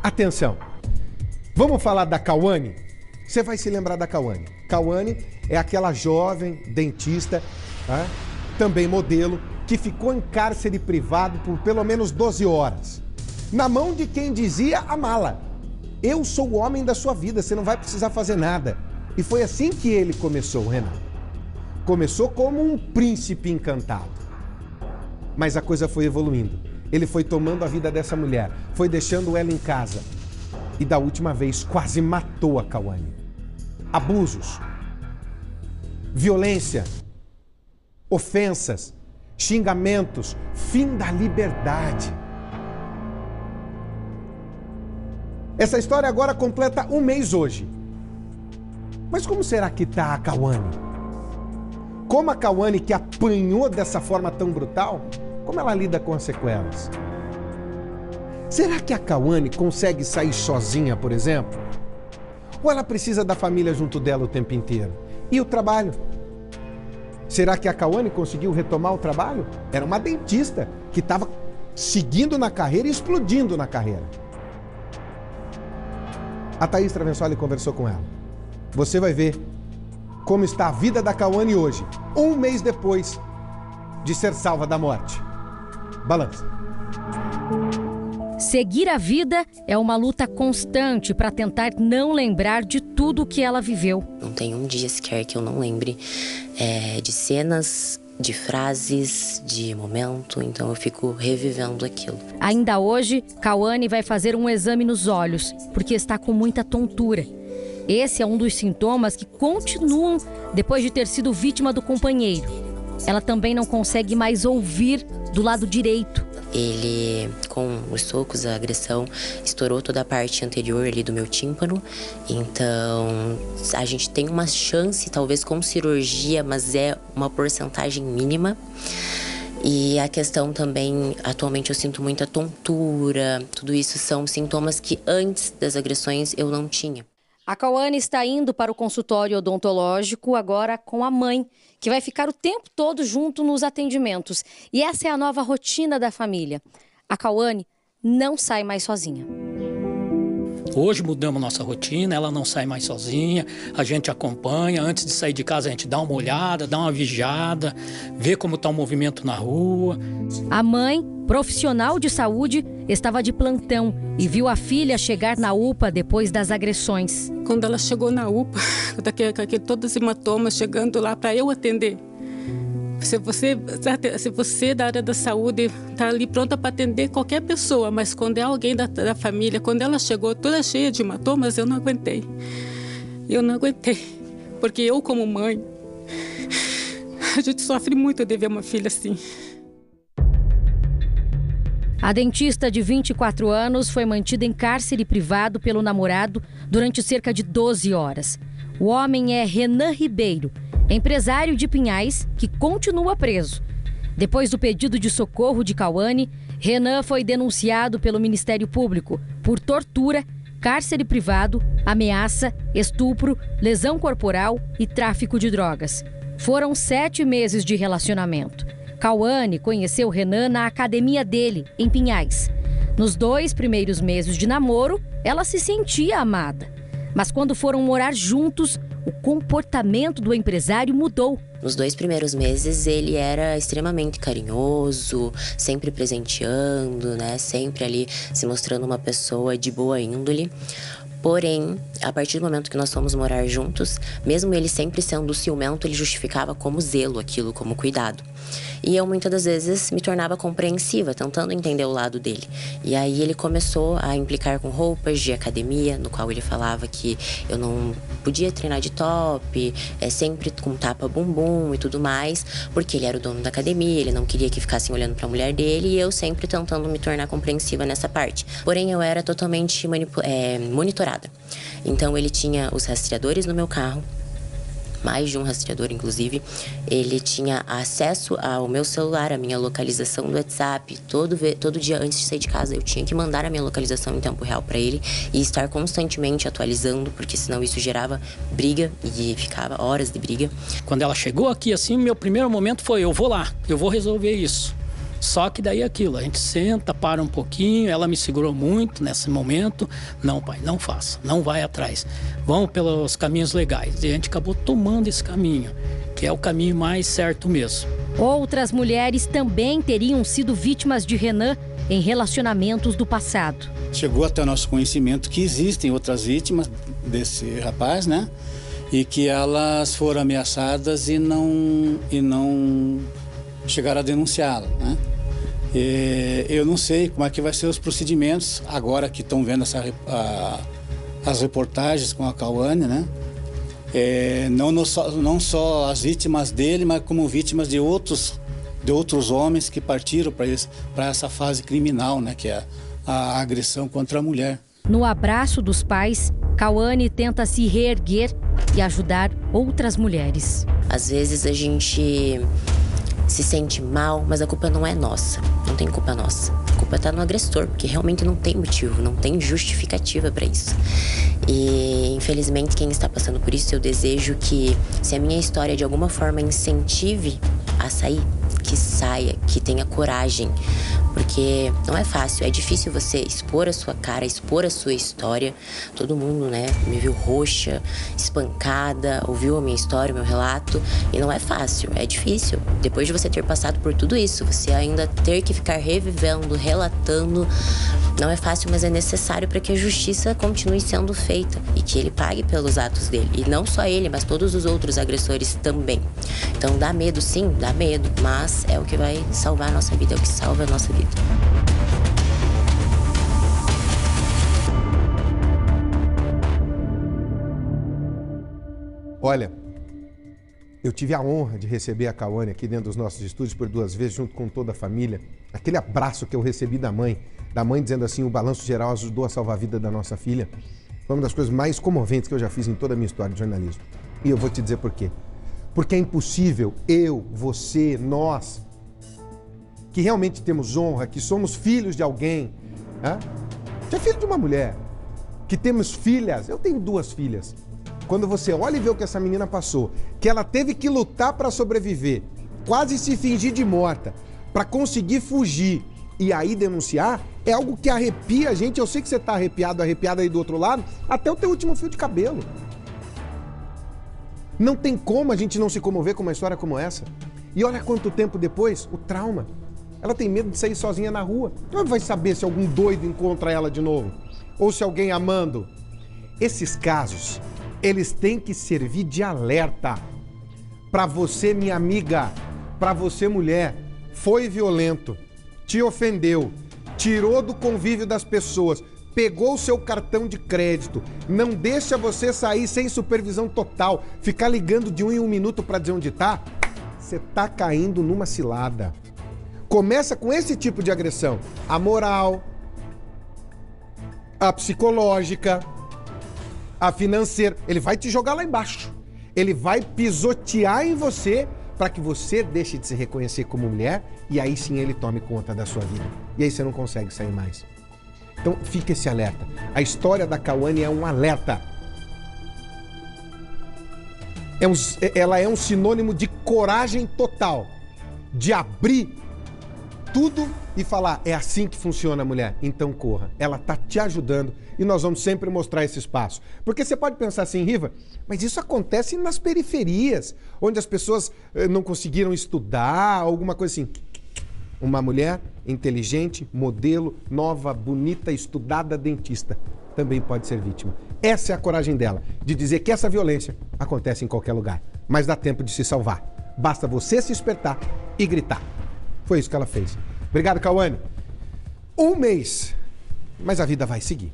Atenção, vamos falar da Cauane? Você vai se lembrar da Cauane. Cauane é aquela jovem dentista, também modelo, que ficou em cárcere privado por pelo menos 12 horas. Na mão de quem dizia a mala: eu sou o homem da sua vida, você não vai precisar fazer nada. E foi assim que ele começou, Renan. Começou como um príncipe encantado. Mas a coisa foi evoluindo. Ele foi tomando a vida dessa mulher, foi deixando ela em casa. E da última vez quase matou a Cauane. Abusos, violência, ofensas, xingamentos, fim da liberdade. Essa história agora completa um mês hoje. Mas como será que está a Cauane? Como a Cauane, que apanhou dessa forma tão brutal, como ela lida com as sequelas? Será que a Cauane consegue sair sozinha, por exemplo? Ou ela precisa da família junto dela o tempo inteiro? E o trabalho? Será que a Cauane conseguiu retomar o trabalho? Era uma dentista que estava seguindo na carreira e explodindo na carreira. A Thaís Travensoli conversou com ela. Você vai ver como está a vida da Cauane hoje, um mês depois de ser salva da morte. Balança. Seguir a vida é uma luta constante para tentar não lembrar de tudo que ela viveu. Não tem um dia sequer que eu não lembre de cenas, de frases, de momento, então eu fico revivendo aquilo. Ainda hoje, Cauane vai fazer um exame nos olhos, porque está com muita tontura. Esse é um dos sintomas que continuam depois de ter sido vítima do companheiro. Ela também não consegue mais ouvir do lado direito. Ele, com os socos, a agressão, estourou toda a parte anterior ali do meu tímpano. Então, a gente tem uma chance, talvez com cirurgia, mas é uma porcentagem mínima. E a questão também, atualmente eu sinto muita tontura. Tudo isso são sintomas que antes das agressões eu não tinha. A Cauane está indo para o consultório odontológico agora com a mãe, que vai ficar o tempo todo junto nos atendimentos. E essa é a nova rotina da família. A Cauane não sai mais sozinha. Hoje mudamos nossa rotina, ela não sai mais sozinha, a gente acompanha, antes de sair de casa a gente dá uma olhada, dá uma vigiada, vê como está o movimento na rua. A mãe, profissional de saúde, estava de plantão e viu a filha chegar na UPA depois das agressões. Quando ela chegou na UPA, com todos os hematomas chegando lá para eu atender. Se você da área da saúde está ali pronta para atender qualquer pessoa, mas quando é alguém da família, quando ela chegou toda cheia de hematomas, eu não aguentei. Eu não aguentei, porque eu como mãe, a gente sofre muito de ver uma filha assim. A dentista de 24 anos foi mantida em cárcere privado pelo namorado durante cerca de 12 horas. O homem é Renan Ribeiro, empresário de Pinhais, que continua preso. Depois do pedido de socorro de Cauane, Renan foi denunciado pelo Ministério Público por tortura, cárcere privado, ameaça, estupro, lesão corporal e tráfico de drogas. Foram 7 meses de relacionamento. Cauane conheceu Renan na academia dele, em Pinhais. Nos 2 primeiros meses de namoro, ela se sentia amada. Mas quando foram morar juntos, o comportamento do empresário mudou. Nos 2 primeiros meses, ele era extremamente carinhoso, sempre presenteando, né? Sempre ali se mostrando uma pessoa de boa índole. Porém, a partir do momento que nós fomos morar juntos, mesmo ele sempre sendo ciumento, ele justificava como zelo aquilo, como cuidado. E eu, muitas das vezes, me tornava compreensiva, tentando entender o lado dele. E aí ele começou a implicar com roupas de academia, no qual ele falava que eu não podia treinar de top, sempre com tapa-bumbum e tudo mais, porque ele era o dono da academia, ele não queria que ficassem olhando para a mulher dele, e eu sempre tentando me tornar compreensiva nessa parte. Porém, eu era totalmente monitorada. Então, ele tinha os rastreadores no meu carro, mais de um rastreador, inclusive. Ele tinha acesso ao meu celular, a minha localização do WhatsApp. Todo dia antes de sair de casa, eu tinha que mandar a minha localização em tempo real para ele e estar constantemente atualizando, porque senão isso gerava briga e ficava horas de briga. Quando ela chegou aqui, assim, meu primeiro momento foi: eu vou lá, eu vou resolver isso. Só que daí aquilo, a gente senta, para um pouquinho, ela me segurou muito nesse momento. Não, pai, não faça, não vai atrás. Vão pelos caminhos legais. E a gente acabou tomando esse caminho, que é o caminho mais certo mesmo. Outras mulheres também teriam sido vítimas de Renan em relacionamentos do passado. Chegou até o nosso conhecimento que existem outras vítimas desse rapaz, né? E que elas foram ameaçadas e não chegaram a denunciá-la, né? Eu não sei como é que vai ser os procedimentos agora que estão vendo as reportagens com a Cauane, né? Não só as vítimas dele, mas como vítimas de outros homens que partiram para essa fase criminal, né? Que é a agressão contra a mulher. No abraço dos pais, Cauane tenta se reerguer e ajudar outras mulheres. Às vezes a gente se sente mal, mas a culpa não é nossa. Não tem culpa nossa. A culpa está no agressor, porque realmente não tem motivo, não tem justificativa para isso. E, infelizmente, quem está passando por isso, eu desejo que, se a minha história de alguma forma incentive a sair, que saia, que tenha coragem. Porque não é fácil, é difícil você expor a sua cara, expor a sua história. Todo mundo, né, me viu roxa, espancada, ouviu a minha história, o meu relato. E não é fácil, é difícil. Depois de você ter passado por tudo isso, você ainda ter que ficar revivendo, relatando. Não é fácil, mas é necessário para que a justiça continue sendo feita e que ele pague pelos atos dele. E não só ele, mas todos os outros agressores também. Então dá medo, sim, dá medo, mas é o que vai salvar a nossa vida, é o que salva a nossa vida. Olha, eu tive a honra de receber a Cauane aqui dentro dos nossos estúdios por 2 vezes, junto com toda a família. Aquele abraço que eu recebi da mãe dizendo assim, o balanço geral ajudou a salvar a vida da nossa filha. Foi uma das coisas mais comoventes que eu já fiz em toda a minha história de jornalismo. E eu vou te dizer por quê. Porque é impossível eu, você, nós, que realmente temos honra, que somos filhos de alguém, que é filho de uma mulher, que temos filhas, eu tenho 2 filhas. Quando você olha e vê o que essa menina passou, que ela teve que lutar para sobreviver, quase se fingir de morta, para conseguir fugir e aí denunciar, é algo que arrepia a gente. Eu sei que você está arrepiada aí do outro lado, até o teu último fio de cabelo. Não tem como a gente não se comover com uma história como essa. E olha quanto tempo depois, o trauma. Ela tem medo de sair sozinha na rua. Então vai saber se algum doido encontra ela de novo. Ou se alguém amando. Esses casos, eles têm que servir de alerta. Para você, minha amiga, para você, mulher, foi violento, te ofendeu, tirou do convívio das pessoas, pegou o seu cartão de crédito, não deixa você sair sem supervisão total, ficar ligando de 1 em 1 minuto para dizer onde tá, você tá caindo numa cilada. Começa com esse tipo de agressão, a moral, a psicológica, a financeira, ele vai te jogar lá embaixo, ele vai pisotear em você para que você deixe de se reconhecer como mulher e aí sim ele tome conta da sua vida. E aí você não consegue sair mais. Então fica esse alerta. A história da Cauane é um alerta. Ela é um sinônimo de coragem total, de abrir tudo e falar, é assim que funciona, mulher, então corra. Ela tá te ajudando e nós vamos sempre mostrar esse espaço. Porque você pode pensar assim, Riva, mas isso acontece nas periferias, onde as pessoas não conseguiram estudar, alguma coisa assim. Uma mulher inteligente, modelo, nova, bonita, estudada, dentista, também pode ser vítima. Essa é a coragem dela, de dizer que essa violência acontece em qualquer lugar, mas dá tempo de se salvar. Basta você se espertar e gritar. Foi isso que ela fez. Obrigado, Cauane. 1 mês, mas a vida vai seguir.